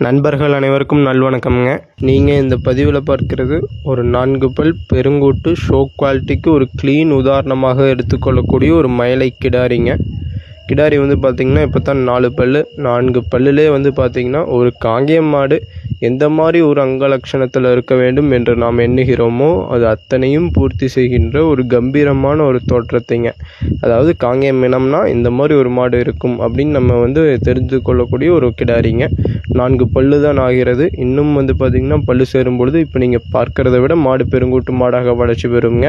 நண்பர்கள் அனைவருக்கும் நல்வணக்கம்ங்க. நீங்கள் இந்த பதிவில் பார்க்கிறது ஒரு 4 பல் பெருங்கூட்டு ஷோ குவாலிட்டிக்கு ஒரு க்ளீன் உதாரணமாக எடுத்துக்கொள்ளக்கூடிய ஒரு மயிலை கிடாரிங்க. கிடாரி பார்த்திங்கன்னா இப்போ தான் 4 பல்லுலே பார்த்திங்கன்னா ஒரு காங்கேயம் மாடு எந்த மாதிரி ஒரு அங்கலட்சணத்தில் இருக்க வேண்டும் என்று நாம் எண்ணுகிறோமோ அது அத்தனையும் பூர்த்தி செய்கின்ற ஒரு கம்பீரமான ஒரு தோற்றத்தைங்க. அதாவது காங்கேயம் இனம்னா இந்த மாதிரி ஒரு மாடு இருக்கும் அப்படின்னு நம்ம தெரிந்து கொள்ளக்கூடிய ஒரு கிடாரிங்க. 4 பல்லு தான் ஆகிறது. இன்னும் பார்த்திங்கன்னா பல்லு சேரும் பொழுது இப்போ நீங்கள் பார்க்குறத விட மாடு பெருங்கூட்டு மாடாக வளர்ச்சி பெறுங்க.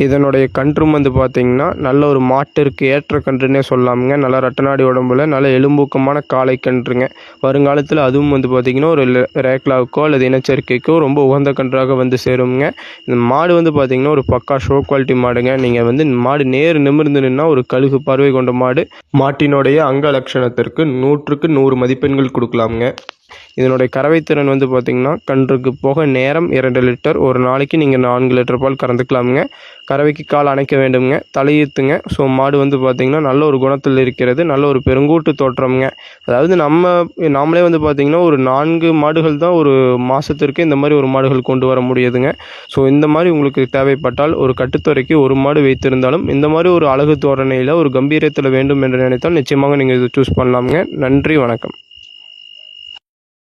இதனுடைய கன்றும் பார்த்திங்கன்னா நல்ல ஒரு மாட்டிற்கு ஏற்ற கன்றுன்னே சொல்லலாமுங்க. நல்லா ரட்டநாடி உடம்புல நல்ல எலும்பூக்கமான காளை கன்றுங்க. வருங்காலத்தில் அதுவும் பார்த்திங்கன்னா ஒரு ரேக்லாவுக்கோ அல்லது இனச்சேர்க்கைக்கோ ரொம்ப உகந்த கன்றாக சேருங்க. இந்த மாடு பார்த்திங்கன்னா ஒரு பக்கா ஷோ குவாலிட்டி மாடுங்க. நீங்கள் மாடு நிமிர்ந்து நின்னா ஒரு கழுகு பார்வை கொண்ட மாடு. மாட்டினுடைய அங்க லட்சணத்திற்கு 100க்கு 100 மதிப்பெண்கள் கொடுக்கலாமுங்க. இதனுடைய கறவைத்திறன் பார்த்திங்கன்னா கன்றுக்கு போக நேரம் 2 லிட்டர், ஒரு நாளைக்கு நீங்கள் 4 லிட்டர் பால் கறந்துக்கலாமுங்க. கறவைக்கு கால் அணைக்க வேண்டுங்க, தலையீத்துங்க. ஸோ மாடு பார்த்திங்கன்னா நல்ல ஒரு குணத்தில் இருக்கிறது, நல்ல ஒரு பெருங்கூட்டு தோற்றம்ங்க. அதாவது நாமளே பார்த்திங்கன்னா ஒரு 4 மாடுகள் தான் ஒரு மாதத்திற்கு இந்த மாதிரி ஒரு மாடுகள் கொண்டு வர முடியுதுங்க. ஸோ இந்த மாதிரி உங்களுக்கு தேவைப்பட்டால் ஒரு கட்டுத்துறைக்கு ஒரு மாடு வைத்திருந்தாலும் இந்த மாதிரி ஒரு அழகு தோரணையில் ஒரு கம்பீரத்தில் வேண்டும் என்று நினைத்தால் நிச்சயமாக நீங்கள் இதை சூஸ் பண்ணலாமுங்க. நன்றி, வணக்கம்.